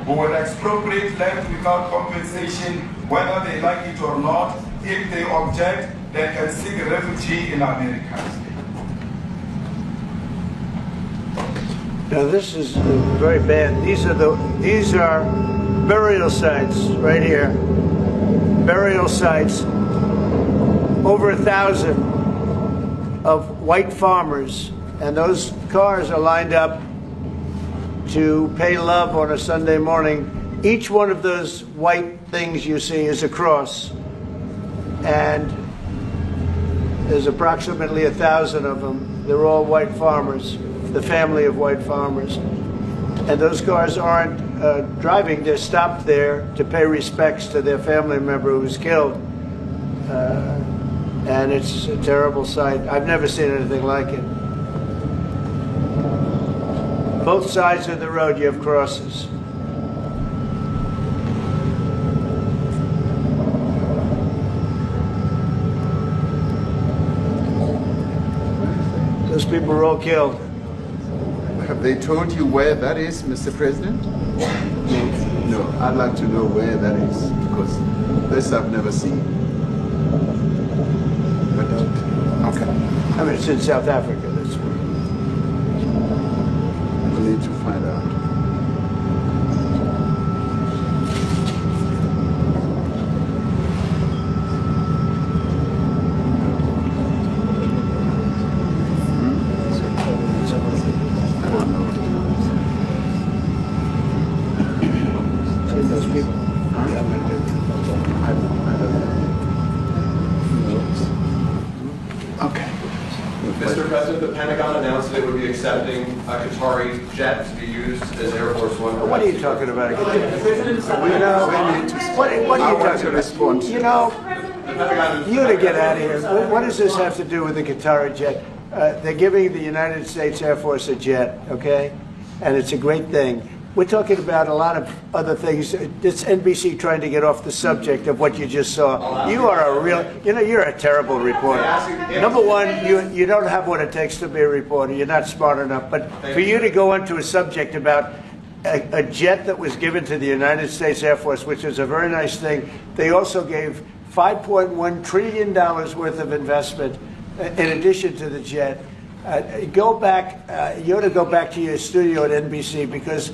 Who will expropriate land without compensation, whether they like it or not. If they object, they can seek refugee in America. Now this is very bad. These are burial sites right here. Burial sites, over 1,000 of white farmers, and those cars are lined up to pay love on a Sunday morning. Each one of those white things you see is a cross, and there's approximately 1,000 of them. They're all white farmers, the family of white farmers. And those cars aren't driving, they're stopped there to pay respects to their family member who was killed. And it's a terrible sight. I've never seen anything like it. Both sides of the road you have crosses. Those people were all killed. Have they told you where that is, Mr. President? No, I'd like to know where that is, because this I've never seen. But, okay. I mean, it's in South Africa. That's where. We need to find out. Mr. President, the Pentagon announced that it would be accepting a Qatari jet to be used as Air Force One. What are you talking about? You know, what are you talking about? You know, you to get out of here. What does this have to do with the Qatari jet? They're giving the United States Air Force a jet, okay? And it's a great thing. We're talking about a lot of other things. It's NBC trying to get off the subject of what you just saw. You are a real, you know, you're a terrible reporter. Number one, you don't have what it takes to be a reporter. You're not smart enough. But for you to go into a subject about a jet that was given to the United States Air Force, which is a very nice thing, they also gave $5.1 trillion worth of investment in addition to the jet. Go back, you ought to go back to your studio at NBC, because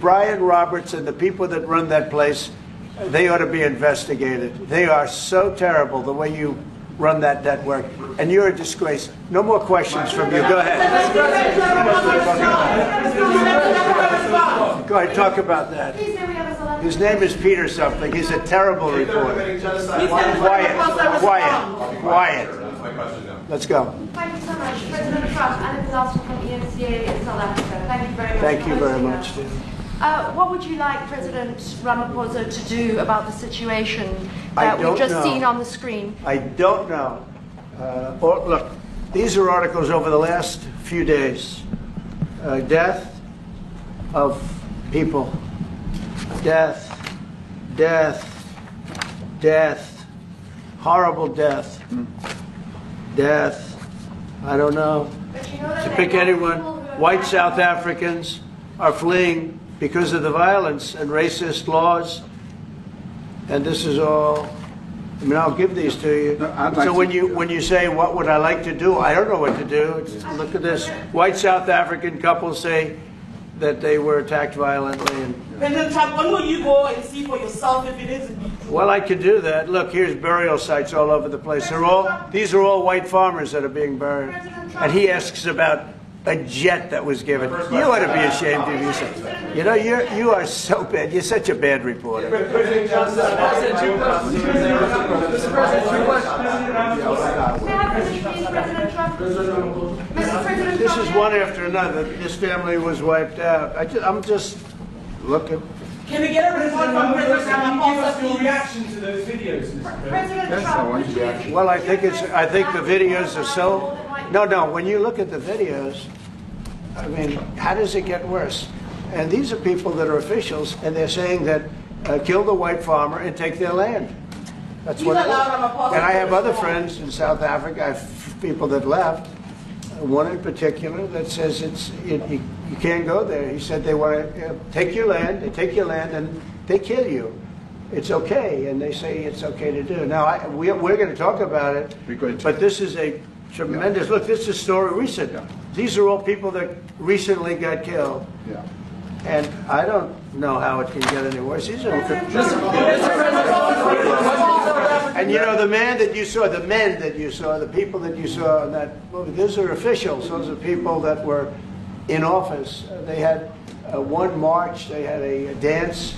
Brian Roberts and the people that run that place, they ought to be investigated. They are so terrible the way you run that network, and you're a disgrace. No more questions from you. Go ahead. Go ahead, talk about that. His name is Peter something. He's a terrible reporter. Quiet. Let's go. Thank you so much. President Trump, Anna Pilato from ENCA in South Africa. Thank you very much. Thank you very much. What would you like President Ramaphosa to do about the situation that we've just seen on the screen? I don't know. Look, these are articles over the last few days. Death of people. Death. Horrible death. Death. I don't know. To pick anyone, white South Africans are fleeing because of the violence and racist laws. And this is all, I mean, I'll give these to you. So when you say, what would I like to do? I don't know what to do. Look at this. White South African couple say that they were attacked violently. President Trump, when will you go and see for yourself if it is? Well, I could do that. Look, here's burial sites all over the place. These are all white farmers that are being buried. And he asks about a jet that was given. You ought to be ashamed of yourself. You know, you are so bad. You're such a bad reporter. President Trump. This is one after another. This family was wiped out. I'm just looking. Can we get a report from President Ramaphosa, please? Reaction to those videos, Mr. President Trump. Well, I think the videos are so. No. When you look at the videos, I mean, how does it get worse? And these are people that are officials, and they're saying that kill the white farmer and take their land. That's what it is. And I have other friends in South Africa. I have people that left. One in particular that says you can't go there. He said they want to take your land. They take your land and they kill you. It's okay, and they say it's okay to do. Now we're going to talk about it. But this is a tremendous look. This is a story recent. Yeah. These are all people that recently got killed. Yeah. And I don't know how it can get any worse. These are and you know, the men that you saw, the people that you saw in that movie, those are officials. Those are people that were in office. They had one march, they had a dance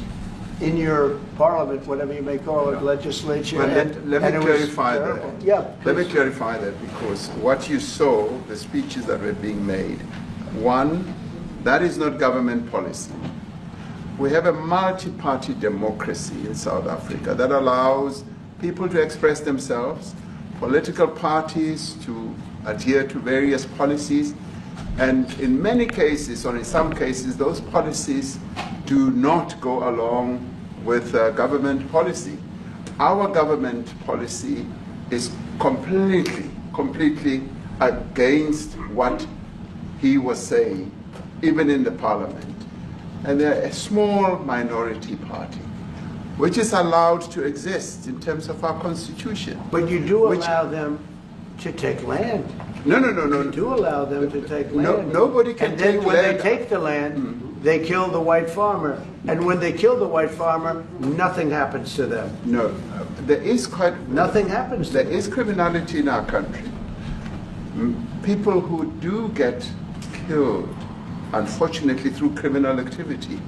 in your parliament, whatever you may call it, legislature. Well, let me clarify that. Yeah, let me clarify that, because what you saw, the speeches that were being made, one, that is not government policy. We have a multi-party democracy in South Africa that allows people to express themselves, political parties to adhere to various policies, and in many cases, or in some cases, those policies do not go along with government policy. Our government policy is completely against what he was saying, even in the parliament. And they're a small minority party, which is allowed to exist in terms of our constitution. But you do allow them to take land. No. You do allow them to take land. Nobody can take land. And then when they take the land, they kill the white farmer. And when they kill the white farmer, nothing happens to them. No, there is nothing happens to them. There is criminality in our country. People who do get killed, unfortunately, through criminal activity,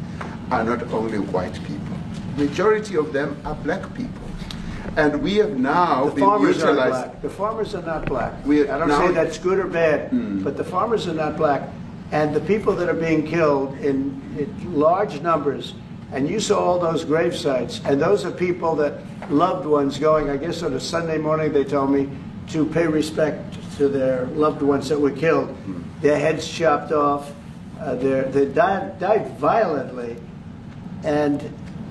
are not only white people. Majority of them are black people. And we have now been utilized. The farmers are not black. I don't say that's good or bad, but the farmers are not black. And the people that are being killed in large numbers, and you saw all those grave sites, and those are people that loved ones going, I guess on a Sunday morning, they told me, to pay respect to their loved ones that were killed. Their heads chopped off. They died violently. And,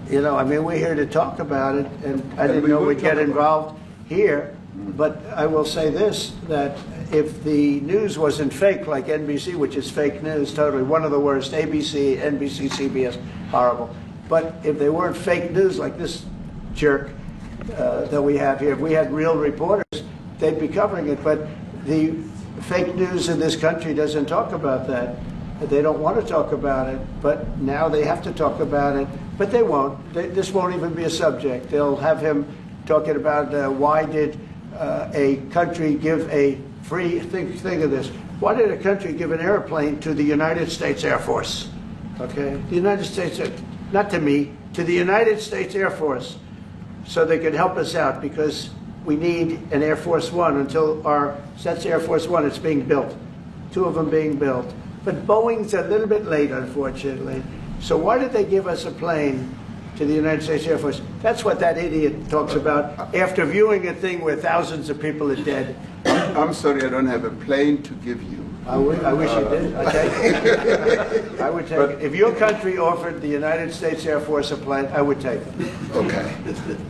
you know, I mean, we're here to talk about it, and I didn't know we'd get involved here. But I will say this, that if the news wasn't fake like NBC, which is fake news, totally, one of the worst, ABC, NBC, CBS, horrible. But if they weren't fake news like this jerk that we have here, if we had real reporters, they'd be covering it. But the fake news in this country doesn't talk about that. They don't want to talk about it, but now they have to talk about it. But they won't. This won't even be a subject. They'll have him talking about why did a country give a free, think of this, why did a country give an airplane to the United States Air Force? Okay? The United States, not to me, to the United States Air Force, so they could help us out, because we need an Air Force One until that's Air Force One, it's being built. 2 of them being built. But Boeing's a little bit late, unfortunately. So why did they give us a plane to the United States Air Force? That's what that idiot talks about after viewing a thing where thousands of people are dead. I'm sorry, I don't have a plane to give you. I wish you did. I'd take it. I would take it. If your country offered the United States Air Force a plane, I would take it. Okay.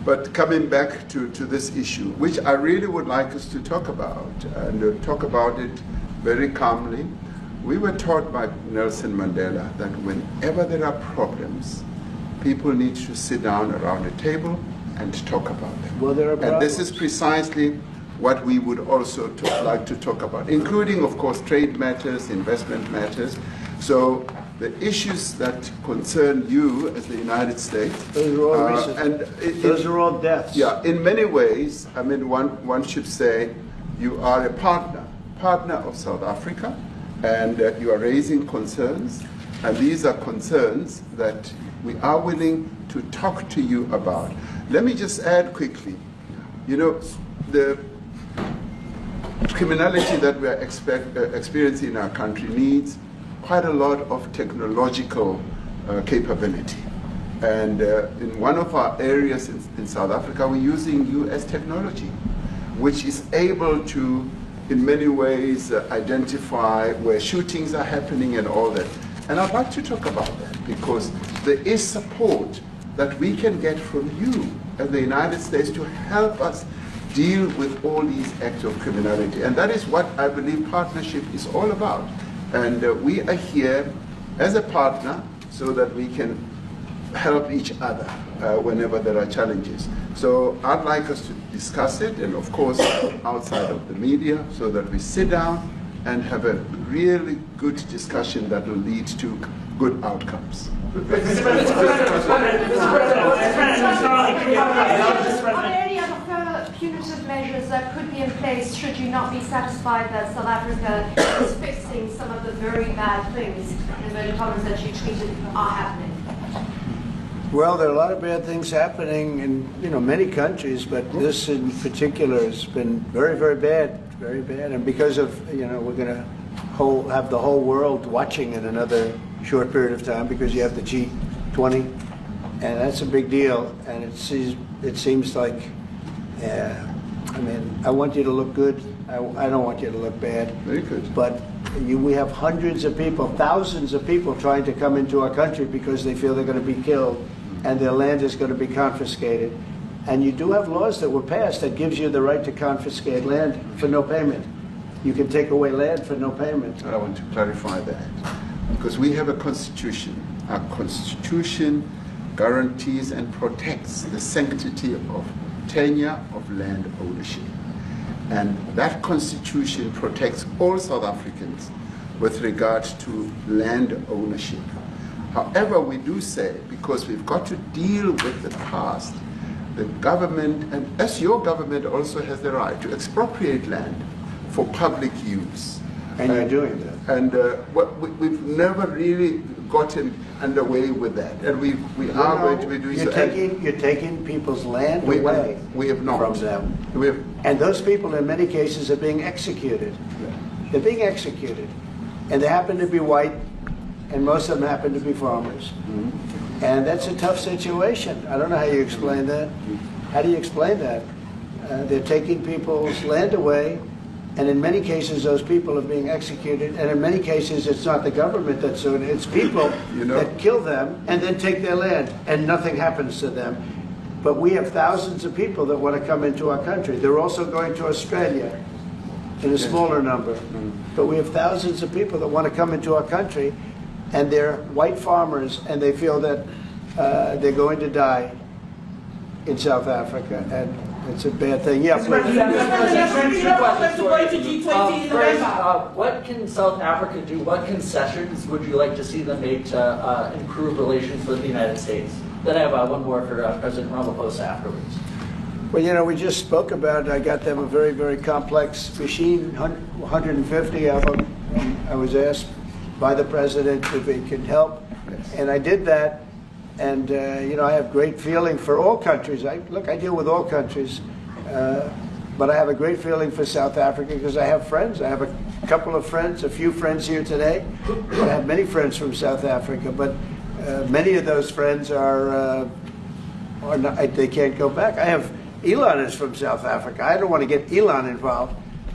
But coming back to this issue, which I really would like us to talk about, and talk about it very calmly. We were taught by Nelson Mandela that whenever there are problems, people need to sit down around a table and talk about them. Well, there are problems. And this is precisely what we would also like to talk about, including, of course, trade matters, investment matters. So the issues that concern you as the United States. Those are all recent. Those are all deaths. Yeah, in many ways, I mean, one should say you are a partner of South Africa, and you are raising concerns, and these are concerns that we are willing to talk to you about. Let me just add quickly, you know, the criminality that we are experiencing in our country needs quite a lot of technological capability. And in one of our areas in South Africa, we're using US technology, which is able to, in many ways, identify where shootings are happening and all that. And I'd like to talk about that. because there is support that we can get from you as the United States to help us deal with all these acts of criminality. And that is what I believe partnership is all about. And we are here as a partner so that we can help each other whenever there are challenges. So I'd like us to discuss it, and of course outside of the media, so that we sit down and have a really good discussion that will lead to good outcomes. Are there any other further punitive measures that could be in place should you not be satisfied that South Africa is fixing some of the very bad things, in inverted commas, that you tweeted are happening? Well, there are a lot of bad things happening in many countries, but this in particular has been very, very bad, very bad. And because of we're going to have the whole world watching in another short period of time, because you have the G20, and that's a big deal. And it seems like, I want you to look good. I don't want you to look bad. Very good. But we have hundreds of people, thousands of people trying to come into our country because they feel they're going to be killed and their land is going to be confiscated. And you do have laws that were passed that gives you the right to confiscate land for no payment. You can take away land for no payment. I want to clarify that, because we have a constitution. Our constitution guarantees and protects the sanctity of tenure of land ownership. And that constitution protects all South Africans with regard to land ownership. However, we do say, because we've got to deal with the past, the government, and as your government also has the right to expropriate land for public use. And you're doing that. And we've never really gotten underway with that. And we are going to be doing so. You're taking people's land away we have not. from them. And those people, in many cases, are being executed. They're being executed. And they happen to be white, and most of them happen to be farmers. Mm-hmm. And that's a tough situation. I don't know how you explain that. How do you explain that? They're taking people's land away, and in many cases those people are being executed, and in many cases it's not the government that's doing it, it's people that kill them and then take their land, and nothing happens to them. But we have thousands of people that want to come into our country. They're also going to Australia in a smaller number. But we have thousands of people that want to come into our country, and they're white farmers, and they feel that they're going to die in South Africa, and it's a bad thing. Yeah, please. What can South Africa do? What concessions would you like to see them make to improve relations with the United States? Then I have one more for President Ramaphosa afterwards. Well, we just spoke about it. I got them a very, very complex machine, 150 of them. And I was asked by the president if he could help, and I did that. And I have great feeling for all countries. I deal with all countries, but I have a great feeling for South Africa because I have friends. I have a couple of friends, a few friends here today. I have many friends from South Africa, but many of those friends are not, they can't go back. I have Elon is from South Africa. I don't want to get Elon involved.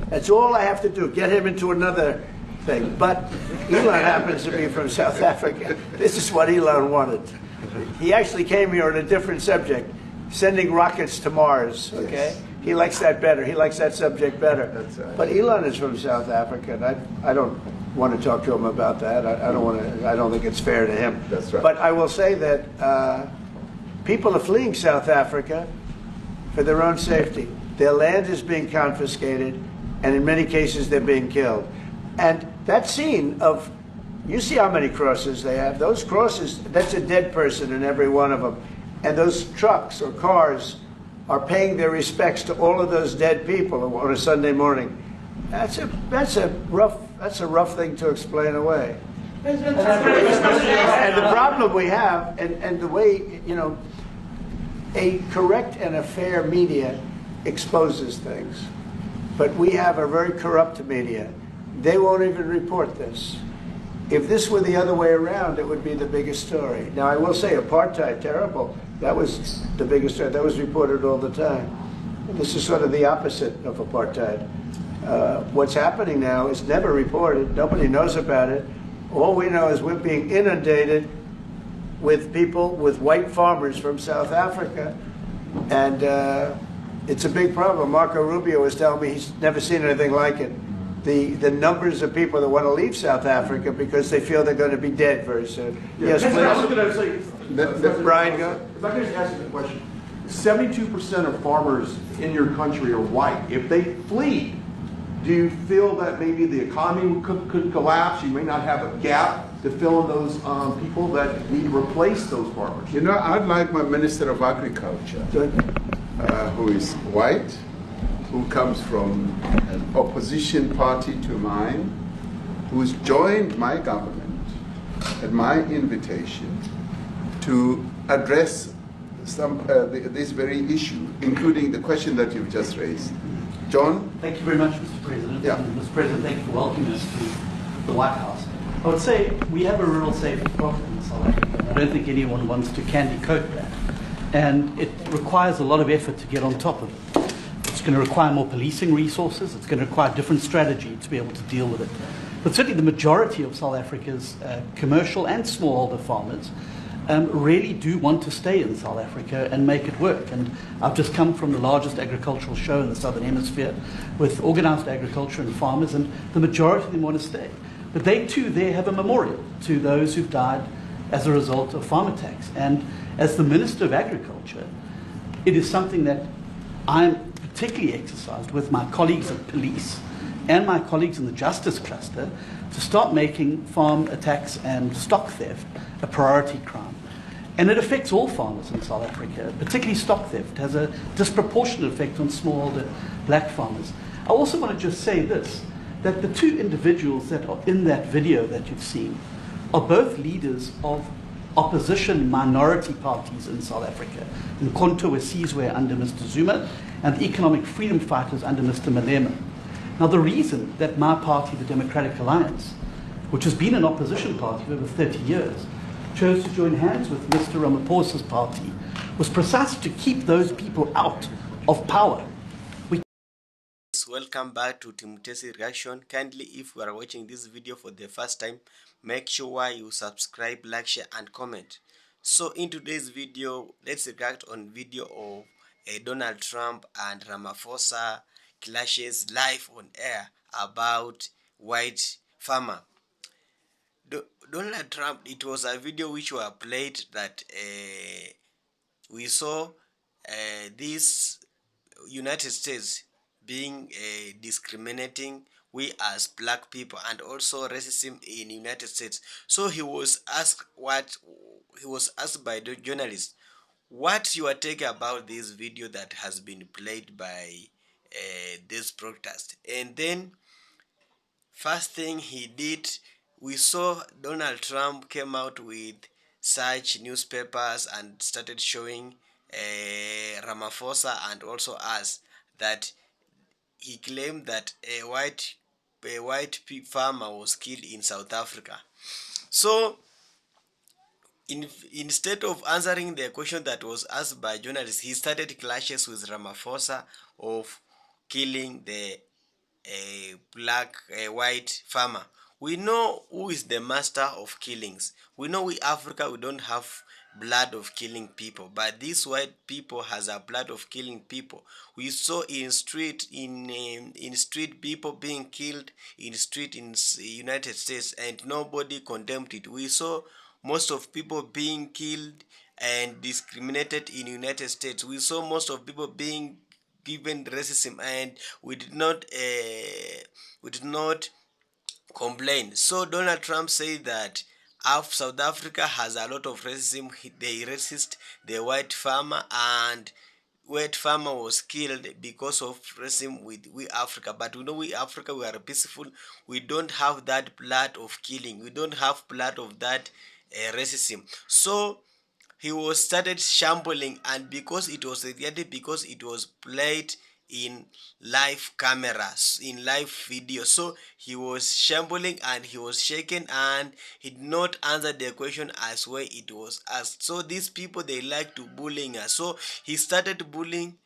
That's all I have to do, get him into another thing. But Elon happens to be from South Africa. This is what Elon wanted. He actually came here on a different subject, sending rockets to Mars, okay? Yes. He likes that better. He likes that subject better. That's right. But Elon is from South Africa, and I don't want to talk to him about that. I don't think it's fair to him. That's right. But I will say that people are fleeing South Africa for their own safety. Their land is being confiscated, and in many cases they're being killed. And that scene of, you see how many crosses they have. Those crosses, that's a dead person in every one of them. And those trucks or cars are paying their respects to all of those dead people on a Sunday morning. That's a rough thing to explain away. And the problem we have, and the way, a correct and a fair media exposes things. But we have a very corrupt media. They won't even report this. If this were the other way around, it would be the biggest story. Now, I will say apartheid, terrible. That was the biggest story. That was reported all the time. This is sort of the opposite of apartheid. What's happening now is never reported. Nobody knows about it. All we know is we're being inundated with people, with white farmers from South Africa, and it's a big problem. Marco Rubio was telling me he's never seen anything like it. The numbers of people that want to leave South Africa because they feel they're going to be dead very soon. Yes, I was please. going to say, Brian, go. if I could just ask you a question. 72% of farmers in your country are white. If they flee, do you feel that maybe the economy could collapse? You may not have a gap to fill in those people that need to replace those farmers. You know, I'd like my Minister of Agriculture, who is white, who comes from an opposition party to mine, who's joined my government at my invitation to address this very issue, including the question that you've just raised. John? Thank you very much, Mr. President. Yeah. And Mr. President, thank you for welcoming us to the White House. I would say we have a rural safety problem in South Africa. I don't think anyone wants to candy coat that. And it requires a lot of effort to get on top of it. It's going to require more policing resources. It's going to require a different strategy to be able to deal with it. But certainly the majority of South Africa's commercial and smallholder farmers really do want to stay in South Africa and make it work. And I've just come from the largest agricultural show in the Southern Hemisphere with organized agriculture and farmers, and the majority of them want to stay. But they too there have a memorial to those who've died as a result of farm attacks. And as the Minister of Agriculture, it is something that I'm particularly exercised with my colleagues at police and my colleagues in the justice cluster to start making farm attacks and stock theft a priority crime. And it affects all farmers in South Africa, particularly stock theft. It has a disproportionate effect on smallholder black farmers. I also want to just say this, that the two individuals that are in that video that you've seen are both leaders of opposition minority parties in South Africa. Nkonto Wesizwe under Mr. Zuma and the economic freedom fighters under Mr. Malema. Now the reason that my party, the Democratic Alliance, which has been an opposition party for over 30 years, chose to join hands with Mr. Ramaphosa's party was precisely to keep those people out of power. Welcome back to Timotesi Reaction. Kindly, if you are watching this video for the first time, make sure you subscribe, like, share and comment. So in today's video, let's react on video of Donald Trump and Ramaphosa clashes live on air about white farmer. Donald Trump, it was a video which were played that we saw this United States being discriminating we as black people and also racism in United States. So he was asked by the journalist, what you are taking about this video that has been played by this broadcast. And then first thing he did, we saw Donald Trump came out with such newspapers and started showing Ramaphosa and also us that he claimed that a white farmer was killed in South Africa. So instead of answering the question that was asked by journalists, he started clashes with Ramaphosa of killing the white farmer. We know who is the master of killings. We know we Africa, we don't have blood of killing people, but these white people has a blood of killing people. We saw in street people being killed in street in United States and nobody condemned it. We saw most of people being killed and discriminated in United States. We saw most of people being given racism and we did not complain. So Donald Trump said that South Africa has a lot of racism. They racist the white farmer and white farmer was killed because of racism with we Africa. But we know we Africa, we are peaceful. We don't have that blood of killing. We don't have blood of that racism. So he was started shambling, and because it was reality, because it was played in live cameras, in live video, so he was shambling and he was shaken and he did not answer the question as well it was asked. So these people, they like to bullying us, so he started bullying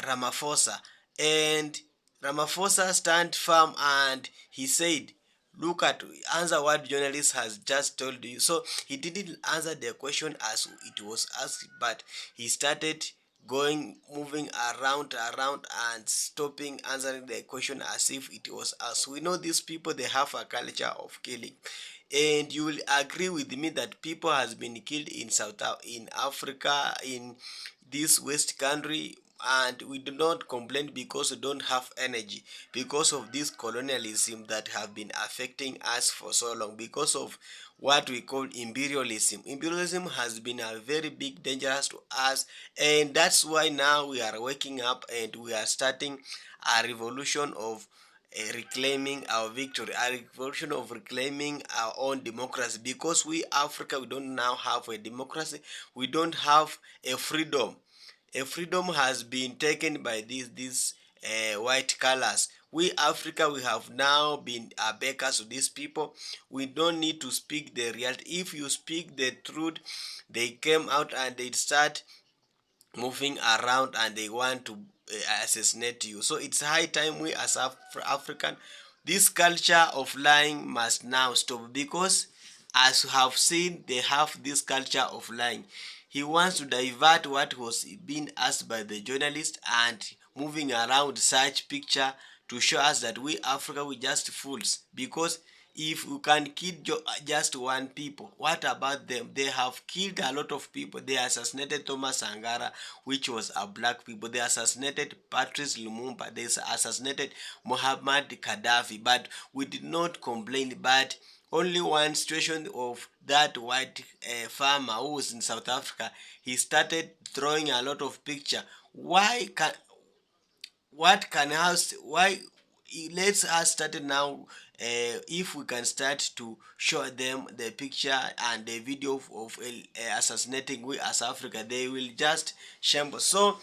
Ramaphosa, and Ramaphosa stand firm and he said, Look at, answer what journalist has just told you. So he didn't answer the question as it was asked, but he started moving around and stopping answering the question as if it was us. We know these people, they have a culture of killing, and you will agree with me that people has been killed in in Africa, in this west country, and we do not complain because we don't have energy, because of this colonialism that have been affecting us for so long, because of what we call imperialism. Imperialism has been a very big dangerous to us, and that's why now we are waking up and we are starting a revolution of reclaiming our victory, a revolution of reclaiming our own democracy, because we Africa, we don't now have a democracy, we don't have a freedom. A freedom has been taken by these white colors. We Africa, we have now been beggars to these people. We don't need to speak the reality. If you speak the truth, they came out and they start moving around and they want to assassinate you. So it's high time we as African, this culture of lying must now stop, because as you have seen, they have this culture of lying. He wants to divert what was being asked by the journalist and moving around such picture to show us that we Africa, we just fools, because if you can kill just one people, what about them? They have killed a lot of people. They assassinated Thomas Sankara, which was a black people. They assassinated Patrice Lumumba. They assassinated Muhammad Gaddafi. But we did not complain. But only one situation of that white farmer who was in South Africa, he started throwing a lot of picture. Why can what can us why let's us start now. If we can start to show them the picture and the video of assassinating we as Africa, they will just shamble. So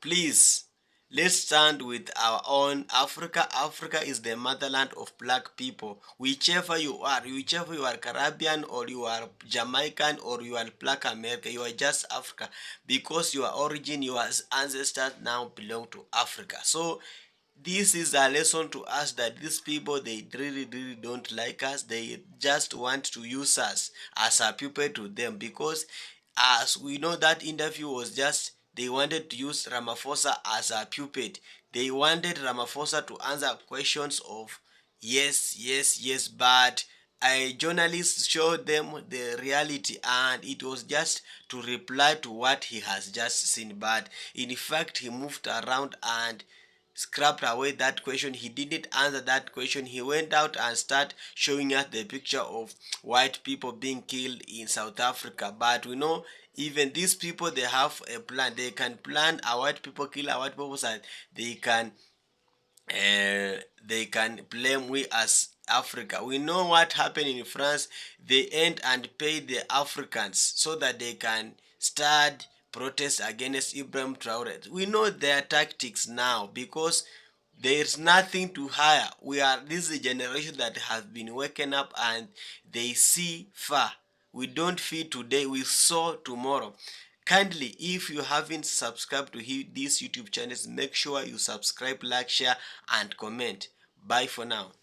please, let's stand with our own Africa. Africa is the motherland of black people. Whichever you are Caribbean or you are Jamaican or you are black American, you are just Africa, because your origin, your ancestors now belong to Africa. So this is a lesson to us that these people, they really don't like us. They just want to use us as a pupil to them, because as we know, that interview was just, they wanted to use Ramaphosa as a puppet. They wanted Ramaphosa to answer questions of yes, but a journalist showed them the reality, and it was just to reply to what he has just seen. But in fact, he moved around and scrapped away that question. He didn't answer that question. He went out and started showing us the picture of white people being killed in South Africa. But we know even these people, they have a plan. They can plan a white people kill a white people, and they can blame we as Africa. We know what happened in France. They end and pay the Africans so that they can start protest against Ibrahim Traore. We know their tactics now, because there's nothing to hire. This is a generation that has been waken up and they see far. We don't feed today, we sow tomorrow. Kindly, if you haven't subscribed to these YouTube channels, make sure you subscribe, like, share, and comment. Bye for now.